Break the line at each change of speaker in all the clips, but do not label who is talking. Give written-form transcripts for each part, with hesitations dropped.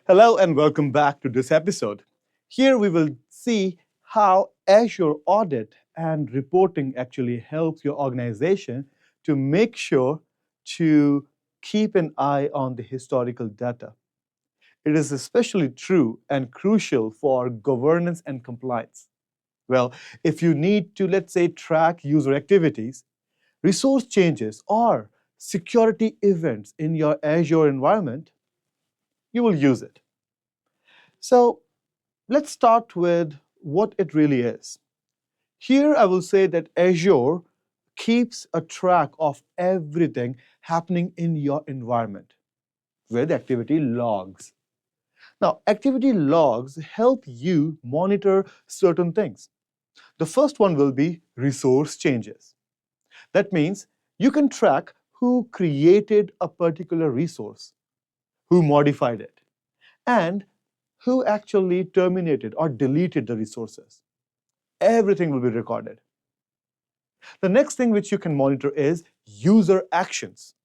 Hello and welcome back to this episode. Here we will see how Azure Audit and Reporting actually helps your organization to make sure to keep an eye on the historical data. It is especially true and crucial for governance and compliance. Well, if you need to, let's say, track user activities, resource changes, or security events in your Azure environment, you will use it. So let's start with what it really is. Here I will say that Azure keeps a track of everything happening in your environment with activity logs. Now, activity logs help you monitor certain things. The first one will be resource changes. That means you can track who created a particular resource, who modified it, and who actually terminated or deleted the resources. Everything will be recorded. The next thing which you can monitor is user actions.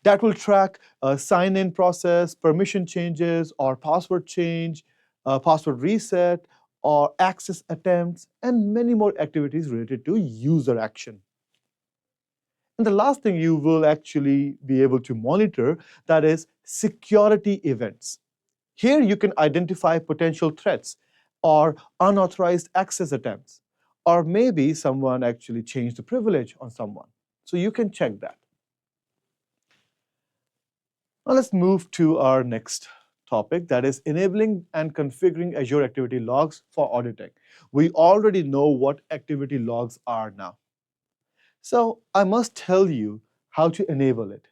That will track a sign-in process, permission changes, or password change, password reset, or access attempts, and many more activities related to user action. And the last thing you will actually be able to monitor, that is security events. Here you can identify potential threats or unauthorized access attempts, or maybe someone actually changed the privilege on someone. So you can check that. Now let's move to our next topic, that is enabling and configuring Azure Activity Logs for auditing. We already know what activity logs are now. So I must tell you how to enable it.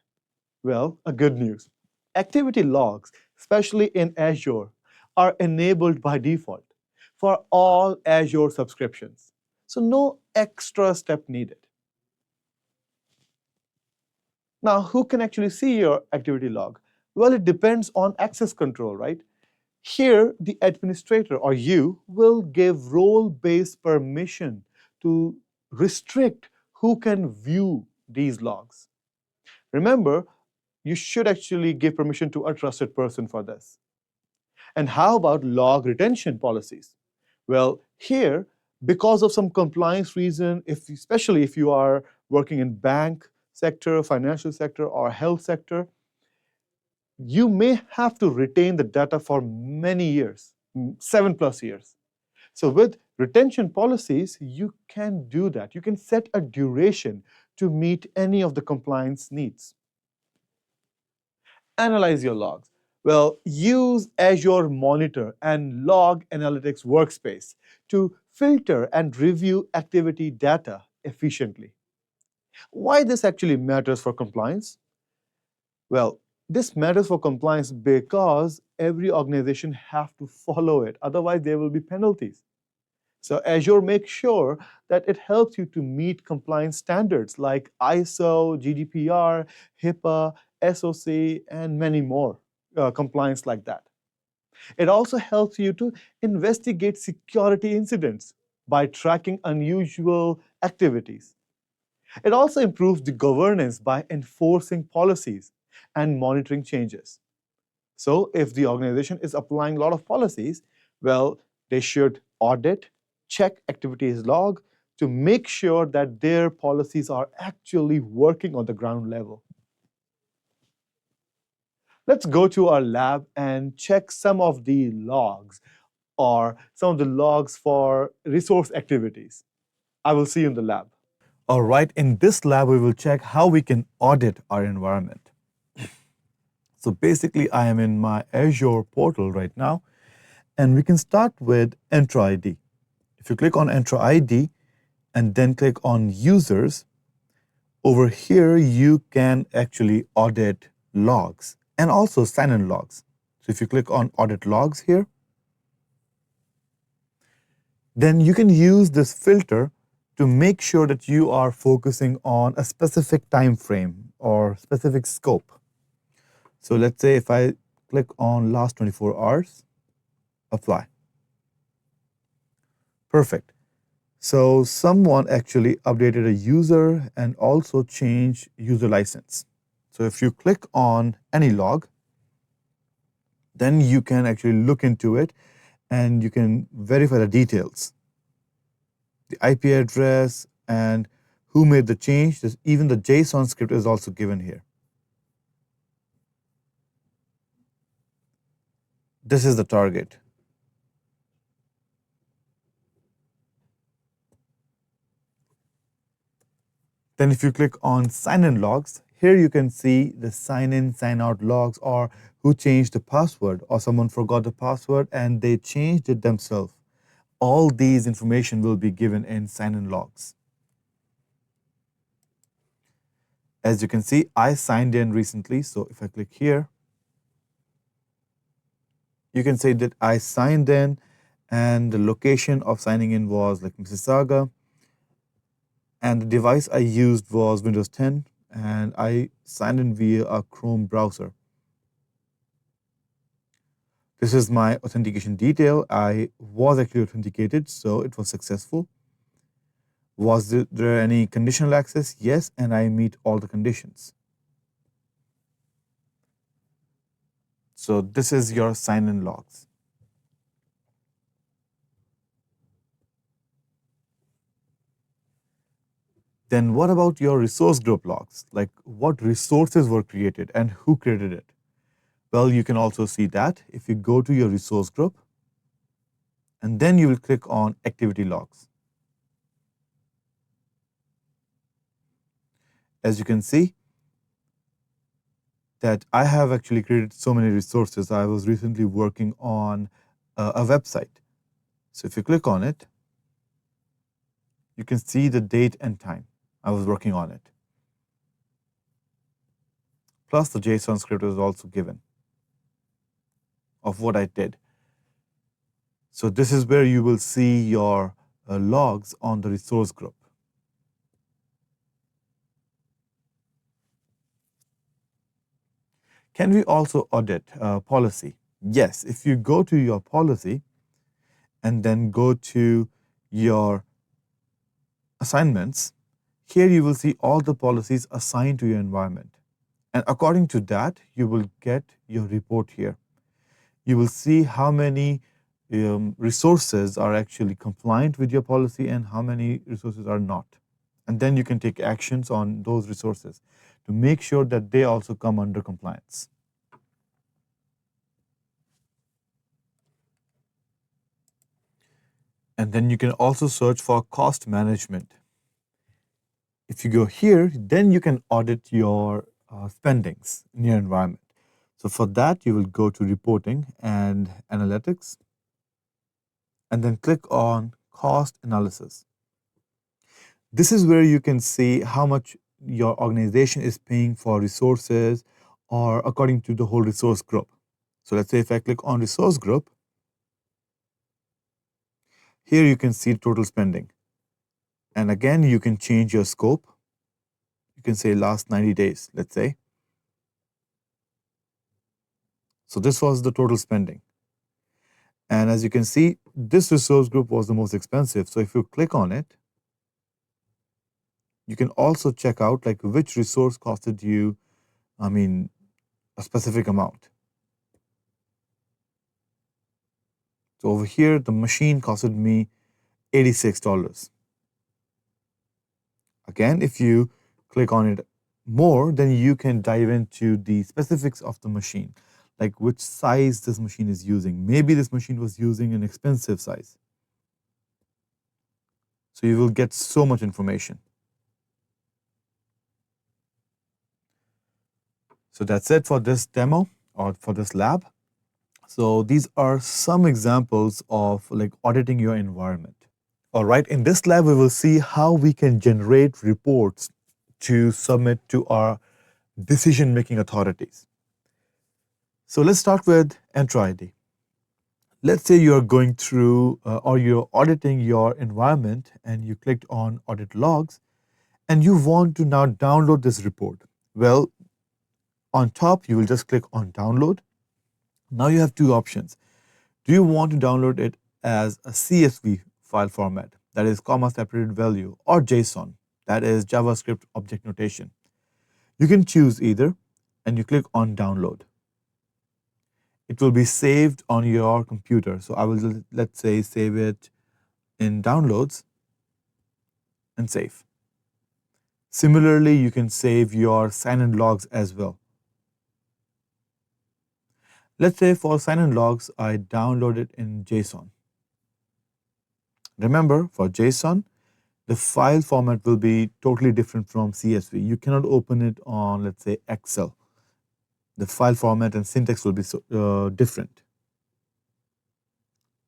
Well, a good news. Activity logs, especially in Azure, are enabled by default for all Azure subscriptions. So no extra step needed. Now, who can actually see your activity log? Well, it depends on access control, right? Here, the administrator or you will give role-based permission to restrict who can view these logs. Remember, you should actually give permission to a trusted person for this. And how about log retention policies? Well, here, because of some compliance reason, especially if you are working in bank sector, financial sector, or health sector, you may have to retain the data for many years, 7+ years. So with retention policies, you can do that. You can set a duration to meet any of the compliance needs. Analyze your logs. Well, use Azure Monitor and Log Analytics Workspace to filter and review activity data efficiently. Why this actually matters for compliance? Well, this matters for compliance because every organization have to follow it. Otherwise, there will be penalties. So Azure makes sure that it helps you to meet compliance standards like ISO, GDPR, HIPAA, SOC, and many more compliance like that. It also helps you to investigate security incidents by tracking unusual activities. It also improves the governance by enforcing policies and monitoring changes. So if the organization is applying a lot of policies, well, they should audit, check activities log to make sure that their policies are actually working on the ground level. Let's go to our lab and check some of the logs or some of the logs for resource activities. I will see you in the lab. All right, in this lab, we will check how we can audit our environment. So basically, I am in my Azure portal right now, and we can start with Entra ID. If you click on Entra ID and then click on Users, over here you can actually audit logs and also sign-in logs. So if you click on Audit Logs here, then you can use this filter to make sure that you are focusing on a specific time frame or specific scope. So let's say if I click on last 24 hours, apply. Perfect. So someone actually updated a user and also changed user license. So if you click on any log, Then you can actually look into it and you can verify the details, the IP address and who made the change. Even the JSON script is also given here. This is the target. Then if you click on sign-in logs, here you can see the sign-in, sign-out logs, or who changed the password, or someone forgot the password and they changed it themselves. All these information will be given in sign-in logs. As you can see, I signed in recently, so if I click here, you can say that I signed in and the location of signing in was like Mississauga, and the device I used was Windows 10, and I signed in via a Chrome browser. This is my authentication detail. I was actually authenticated, so it was successful. Was there any conditional access? Yes, and I meet all the conditions. So this is your sign-in logs. Then what about your resource group logs? Like what resources were created and who created it? Well, you can also see that if you go to your resource group and then you will click on activity logs. As you can see that I have actually created so many resources. I was recently working on a website. So if you click on it, you can see the date and time I was working on it. Plus the JSON script is also given of what I did. So this is where you will see your logs on the resource group. Can we also audit policy? Yes, if you go to your policy and then go to your assignments, here you will see all the policies assigned to your environment. And according to that, you will get your report here. You will see how many resources are actually compliant with your policy and how many resources are not. And then you can take actions on those resources to make sure that they also come under compliance. And then you can also search for cost management. If you go here, then you can audit your spendings in your environment. So for that, you will go to reporting and analytics, and then click on cost analysis. This is where you can see how much your organization is paying for resources or according to the whole resource group. So let's say if I click on resource group, here you can see total spending. And again, you can change your scope. You can say last 90 days, let's say. So this was the total spending. And as you can see, this resource group was the most expensive. So if you click on it, you can also check out like which resource costed you, a specific amount. So over here, the machine costed me $86. Again, if you click on it more, then you can dive into the specifics of the machine, like which size this machine is using. Maybe this machine was using an expensive size. So you will get so much information. So that's it for this demo or for this lab. So these are some examples of like auditing your environment. All right, in this lab, we will see how we can generate reports to submit to our decision-making authorities. So let's start with Entra ID. Let's say you're going through or you're auditing your environment and you clicked on audit logs and you want to now download this report. Well, on top, you will just click on download. Now you have two options. Do you want to download it as a CSV file format, that is comma separated value, or JSON, that is JavaScript object notation? You can choose either and you click on download. it will be saved on your computer. So I will, let's say, save it in downloads and save. Similarly, you can save your sign-in logs as well. Let's say for sign-in logs, I download it in JSON. Remember, for JSON, the file format will be totally different from CSV. You cannot open it on, let's say, Excel. The file format and syntax will be different.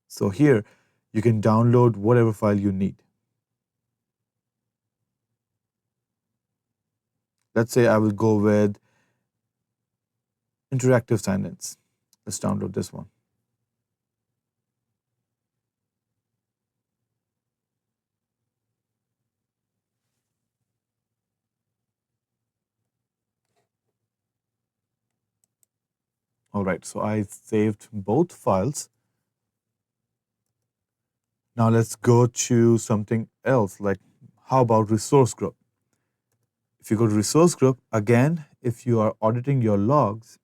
So here, you can download whatever file you need. Let's say I will go with interactive sign-ins. Let's download this one. All right, so I saved both files. Now let's go to something else, like how about resource group? If you go to resource group, again, if you are auditing your logs,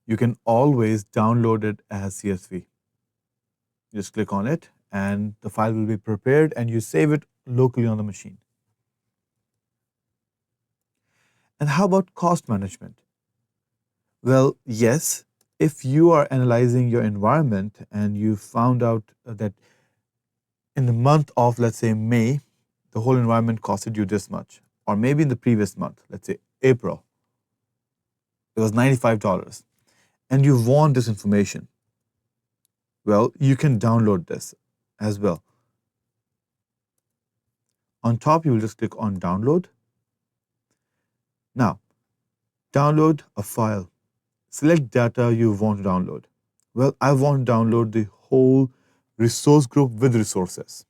you can always download it as CSV. Just click on it and the file will be prepared and you save it locally on the machine. And how about cost management? Well, yes, if you are analyzing your environment and you found out that in the month of, let's say, May, the whole environment costed you this much, or maybe in the previous month, let's say April, it was $95, and you want this information, well, you can download this as well. On top, you will just click on download. Now, download a file. Select data you want to download. Well, I want to download the whole resource group with resources.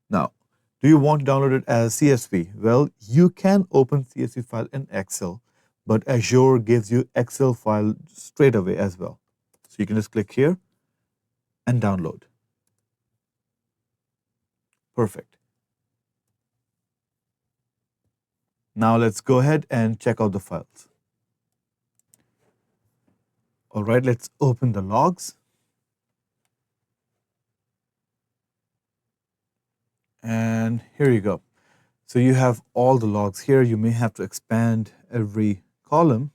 Now, do you want to download it as CSV? Well, you can open CSV file in Excel, but Azure gives you Excel file straight away as well. So you can just click here and download. Perfect. Now let's go ahead and check out the files. All right, let's open the logs. And here you go. So you have all the logs here. You may have to expand every column,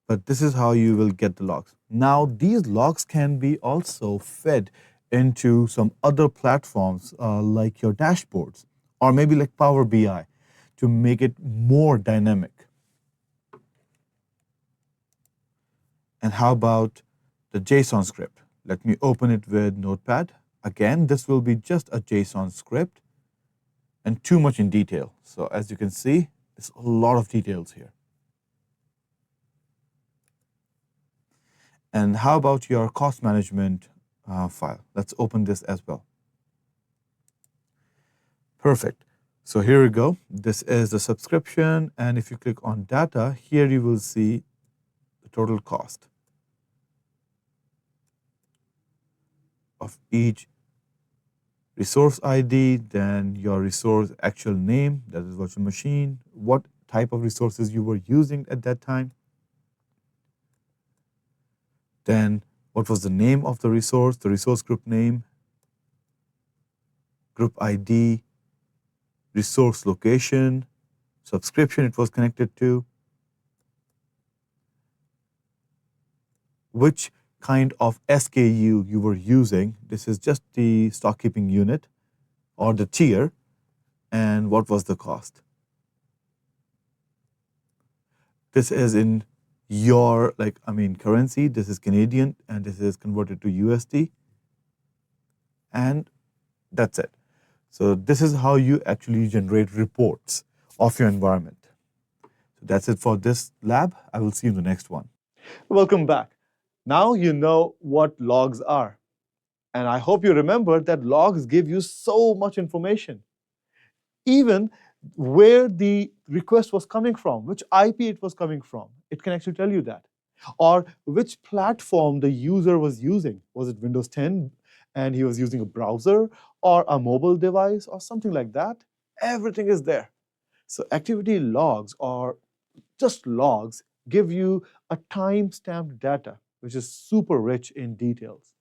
but this is how you will get the logs. Now, these logs can be also fed into some other platforms like your dashboards or maybe like Power BI to make it more dynamic. And how about the JSON script? Let me open it with Notepad. Again, this will be just a JSON script and too much in detail. So as you can see, there's a lot of details here. And how about your cost management file? Let's open this as well. Perfect. So here we go. This is the subscription. And if you click on data, here you will see the total cost of each resource ID, then your resource actual name, that is virtual machine, what type of resources you were using at that time, then what was the name of the resource group name, group ID, resource location, subscription it was connected to, which kind of SKU you were using. This is just the stock keeping unit or the tier, and what was the cost. This is in your currency. This is Canadian and this is converted to USD. And that's it. So this is how you actually generate reports of your environment. So that's it for this lab. I will see you in the next one. Welcome back. Now you know what logs are. And I hope you remember that logs give you so much information. Even where the request was coming from, which IP it was coming from, it can actually tell you that. Or which platform the user was using. Was it Windows 10 and he was using a browser or a mobile device or something like that? Everything is there. So activity logs are just logs, give you a time-stamped data, which is super rich in details.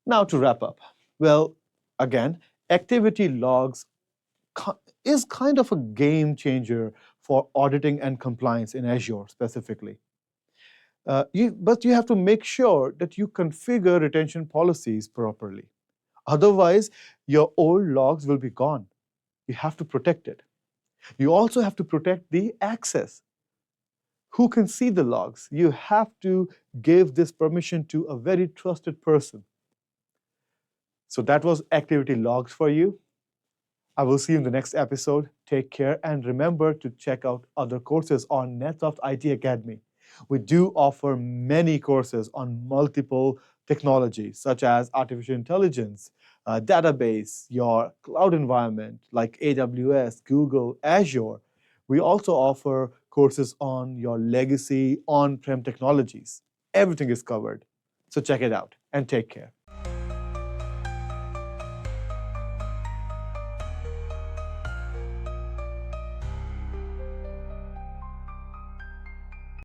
Now to wrap up. Well, again, activity logs is kind of a game changer for auditing and compliance in Azure specifically. But you have to make sure that you configure retention policies properly. Otherwise, your old logs will be gone. You have to protect it. You also have to protect the access. Who can see the logs? You have to give this permission to a very trusted person. So that was activity logs for you. I will see you in the next episode. Take care and remember to check out other courses on NetSoft IT Academy. We do offer many courses on multiple technologies such as artificial intelligence, database, your cloud environment like AWS, Google, Azure. We also offer courses on your legacy on-prem technologies. Everything is covered. So check it out and take care.